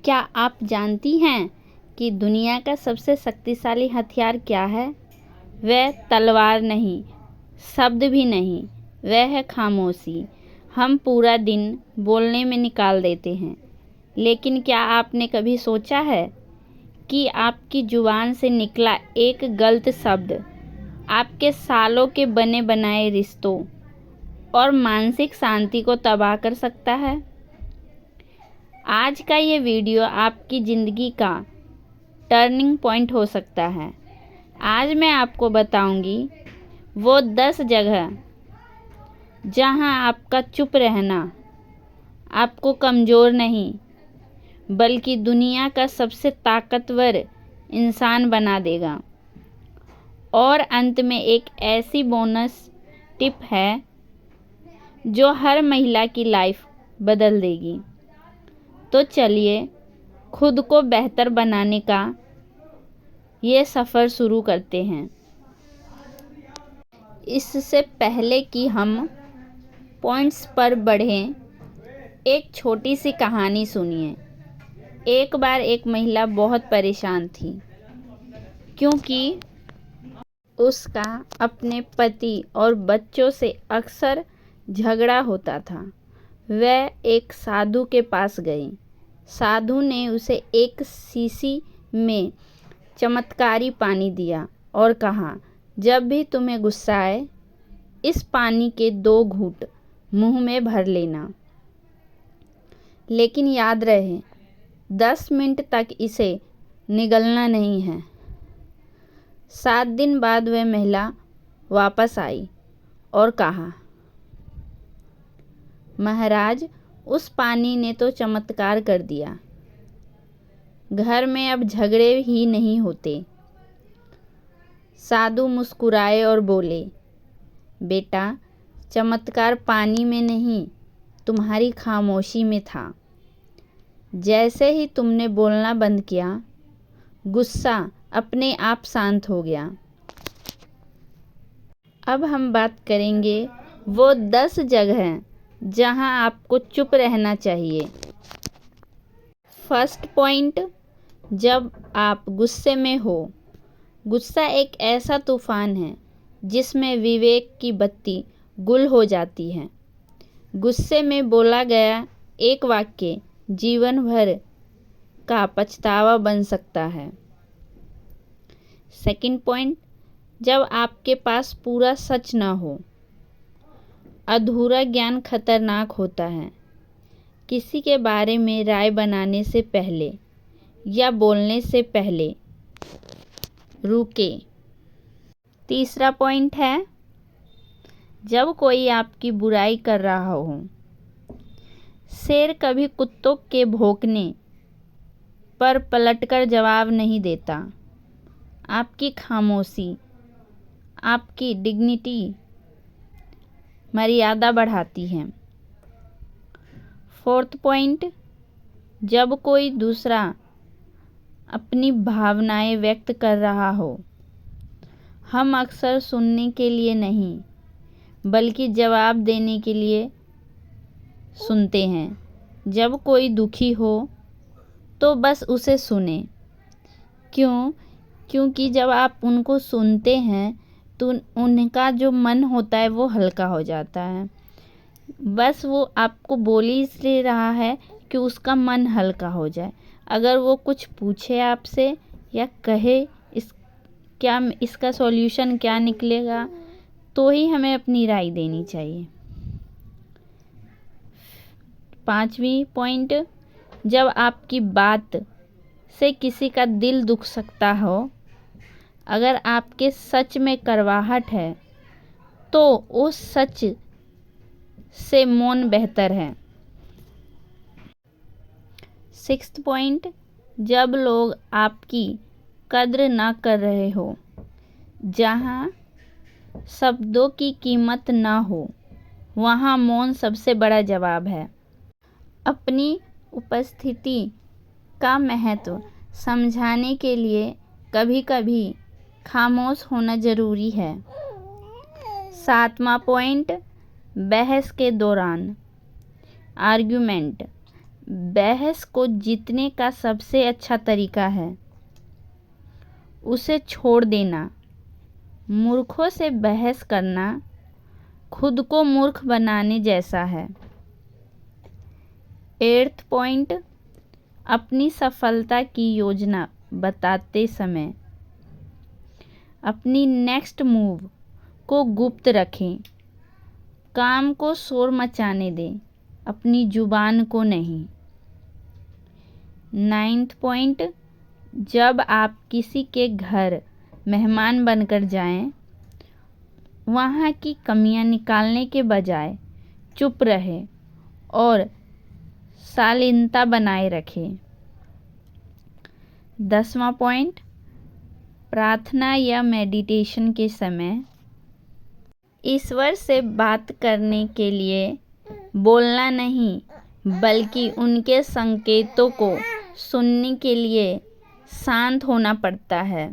क्या आप जानती हैं कि दुनिया का सबसे शक्तिशाली हथियार क्या है? वह तलवार नहीं, शब्द भी नहीं, वह है खामोशी। हम पूरा दिन बोलने में निकाल देते हैं, लेकिन क्या आपने कभी सोचा है कि आपकी जुबान से निकला एक गलत शब्द आपके सालों के बने बनाए रिश्तों और मानसिक शांति को तबाह कर सकता है? आज का ये वीडियो आपकी ज़िंदगी का टर्निंग पॉइंट हो सकता है। आज मैं आपको बताऊंगी वो 10 जगह जहां आपका चुप रहना आपको कमज़ोर नहीं बल्कि दुनिया का सबसे ताकतवर इंसान बना देगा। और अंत में एक ऐसी बोनस टिप है जो हर महिला की लाइफ बदल देगी। तो चलिए खुद को बेहतर बनाने का ये सफ़र शुरू करते हैं। इससे पहले कि हम पॉइंट्स पर बढ़ें, एक छोटी सी कहानी सुनिए। एक बार एक महिला बहुत परेशान थी क्योंकि उसका अपने पति और बच्चों से अक्सर झगड़ा होता था। वह एक साधु के पास गई। साधु ने उसे एक शीशी में चमत्कारी पानी दिया और कहा, जब भी तुम्हें गुस्सा आए, इस पानी के 2 घूंट मुंह में भर लेना। लेकिन याद रहे, 10 मिनट तक इसे निगलना नहीं है। 7 दिन बाद वह महिला वापस आई और कहा, महाराज, उस पानी ने तो चमत्कार कर दिया। घर में अब झगड़े ही नहीं होते। साधु मुस्कुराए और बोले, बेटा, चमत्कार पानी में नहीं, तुम्हारी खामोशी में था। जैसे ही तुमने बोलना बंद किया, गुस्सा अपने आप शांत हो गया। अब हम बात करेंगे वो 10 जगह जहां आपको चुप रहना चाहिए। फर्स्ट पॉइंट, जब आप गुस्से में हो। गुस्सा एक ऐसा तूफान है जिसमें विवेक की बत्ती गुल हो जाती है। गुस्से में बोला गया एक वाक्य जीवन भर का पछतावा बन सकता है। सेकंड पॉइंट, जब आपके पास पूरा सच ना हो। अधूरा ज्ञान खतरनाक होता है। किसी के बारे में राय बनाने से पहले या बोलने से पहले रुके। तीसरा पॉइंट है, जब कोई आपकी बुराई कर रहा हो। शेर कभी कुत्तों के भौंकने पर पलटकर जवाब नहीं देता। आपकी खामोशी आपकी डिग्निटी, मर्यादा बढ़ाती है। फोर्थ पॉइंट, जब कोई दूसरा अपनी भावनाएं व्यक्त कर रहा हो। हम अक्सर सुनने के लिए नहीं बल्कि जवाब देने के लिए सुनते हैं। जब कोई दुखी हो तो बस उसे सुने। क्योंकि जब आप उनको सुनते हैं तो उनका जो मन होता है वो हल्का हो जाता है। बस वो आपको बोल ही इसलिए रहा है कि उसका मन हल्का हो जाए। अगर वो कुछ पूछे आपसे या कहे इसका सॉल्यूशन क्या निकलेगा, तो ही हमें अपनी राय देनी चाहिए। 5वीं पॉइंट, जब आपकी बात से किसी का दिल दुख सकता हो। अगर आपके सच में कड़वाहट है तो उस सच से मौन बेहतर है। 6th पॉइंट, जब लोग आपकी कद्र ना कर रहे हो। जहाँ शब्दों की कीमत ना हो, वहाँ मौन सबसे बड़ा जवाब है। अपनी उपस्थिति का महत्व समझाने के लिए कभी कभी खामोश होना ज़रूरी है। 7वां पॉइंट, बहस के दौरान आर्ग्यूमेंट। बहस को जीतने का सबसे अच्छा तरीका है उसे छोड़ देना। मूर्खों से बहस करना खुद को मूर्ख बनाने जैसा है। 8th पॉइंट, अपनी सफलता की योजना बताते समय अपनी नेक्स्ट मूव को गुप्त रखें। काम को शोर मचाने दें, अपनी जुबान को नहीं। 9th पॉइंट, जब आप किसी के घर मेहमान बनकर जाएं, वहाँ की कमियां निकालने के बजाय चुप रहें और शालीनता बनाए रखें। 10वां पॉइंट, प्रार्थना या मेडिटेशन के समय ईश्वर से बात करने के लिए बोलना नहीं, बल्कि उनके संकेतों को सुनने के लिए शांत होना पड़ता है।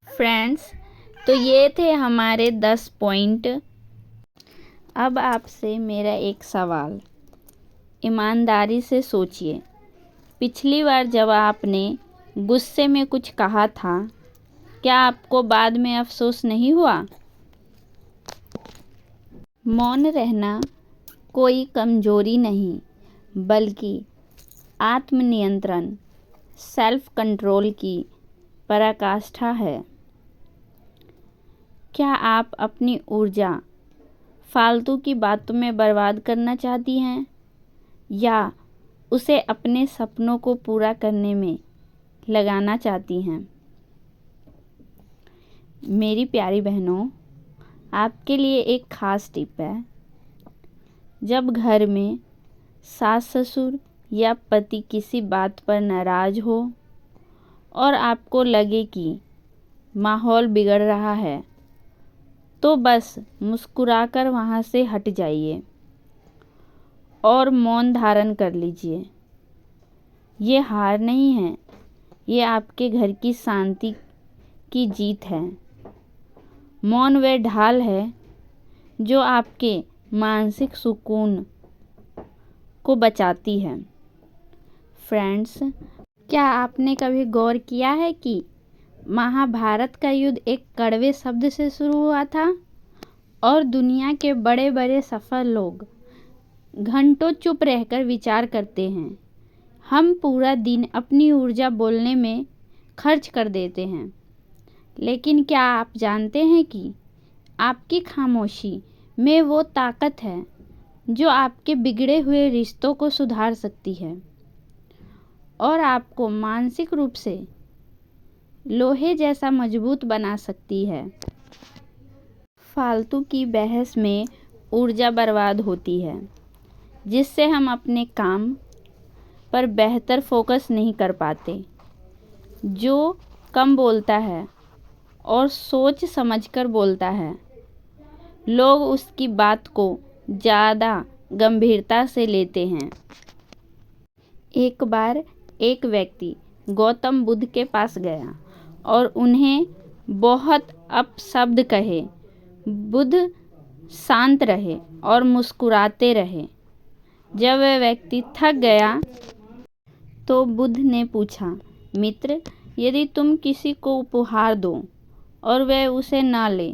फ्रेंड्स, तो ये थे हमारे 10 पॉइंट। अब आपसे मेरा एक सवाल, ईमानदारी से सोचिए, पिछली बार जब आपने गुस्से में कुछ कहा था, क्या आपको बाद में अफसोस नहीं हुआ? मौन रहना कोई कमजोरी नहीं, बल्कि आत्मनियंत्रण, सेल्फ कंट्रोल की पराकाष्ठा है। क्या आप अपनी ऊर्जा फालतू की बातों में बर्बाद करना चाहती हैं, या उसे अपने सपनों को पूरा करने में लगाना चाहती हैं? मेरी प्यारी बहनों, आपके लिए एक ख़ास टिप है। जब घर में सास ससुर या पति किसी बात पर नाराज़ हो और आपको लगे कि माहौल बिगड़ रहा है, तो बस मुस्कुराकर वहाँ से हट जाइए और मौन धारण कर लीजिए। ये हार नहीं है, ये आपके घर की शांति की जीत है। मौन वह ढाल है जो आपके मानसिक सुकून को बचाती है। फ्रेंड्स, क्या आपने कभी गौर किया है कि महाभारत का युद्ध एक कड़वे शब्द से शुरू हुआ था और दुनिया के बड़े बड़े सफल लोग घंटों चुप रहकर विचार करते हैं। हम पूरा दिन अपनी ऊर्जा बोलने में खर्च कर देते हैं, लेकिन क्या आप जानते हैं कि आपकी खामोशी में वो ताकत है जो आपके बिगड़े हुए रिश्तों को सुधार सकती है और आपको मानसिक रूप से लोहे जैसा मजबूत बना सकती है। फालतू की बहस में ऊर्जा बर्बाद होती है, जिससे हम अपने काम पर बेहतर फोकस नहीं कर पाते। जो कम बोलता है और सोच समझकर बोलता है, लोग उसकी बात को ज़्यादा गंभीरता से लेते हैं। एक बार एक व्यक्ति गौतम बुद्ध के पास गया और उन्हें बहुत अपशब्द कहे। बुद्ध शांत रहे और मुस्कुराते रहे। जब वह व्यक्ति थक गया तो बुद्ध ने पूछा, मित्र, यदि तुम किसी को उपहार दो और वह उसे ना ले,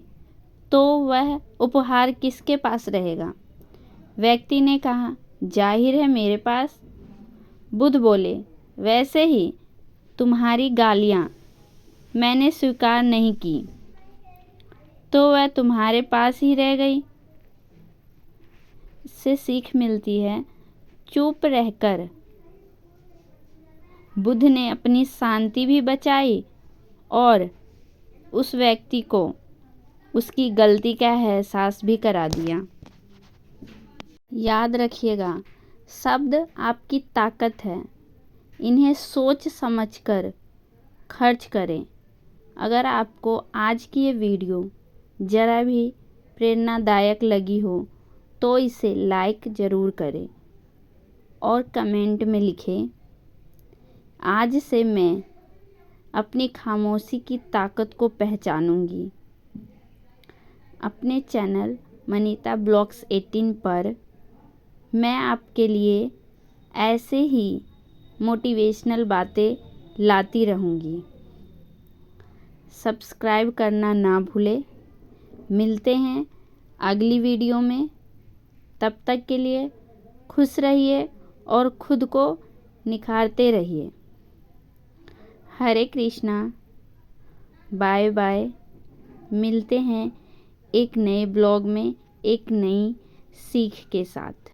तो वह उपहार किसके पास रहेगा? व्यक्ति ने कहा, जाहिर है मेरे पास। बुद्ध बोले, वैसे ही तुम्हारी गालियाँ मैंने स्वीकार नहीं की, तो वह तुम्हारे पास ही रह गई। इससे सीख मिलती है, चुप रहकर बुद्ध ने अपनी शांति भी बचाई और उस व्यक्ति को उसकी गलती का एहसास भी करा दिया। याद रखिएगा, शब्द आपकी ताकत है, इन्हें सोच समझकर खर्च करें। अगर आपको आज की ये वीडियो ज़रा भी प्रेरणादायक लगी हो तो इसे लाइक ज़रूर करें और कमेंट में लिखें, आज से मैं अपनी खामोशी की ताकत को पहचानूंगी। अपने चैनल मनीता ब्लॉग्स 18 पर मैं आपके लिए ऐसे ही मोटिवेशनल बातें लाती रहूँगी। सब्सक्राइब करना ना भूलें। मिलते हैं अगली वीडियो में। तब तक के लिए खुश रहिए और खुद को निखारते रहिए। हरे कृष्णा। Bye bye. मिलते हैं एक नए ब्लॉग में एक नई सीख के साथ।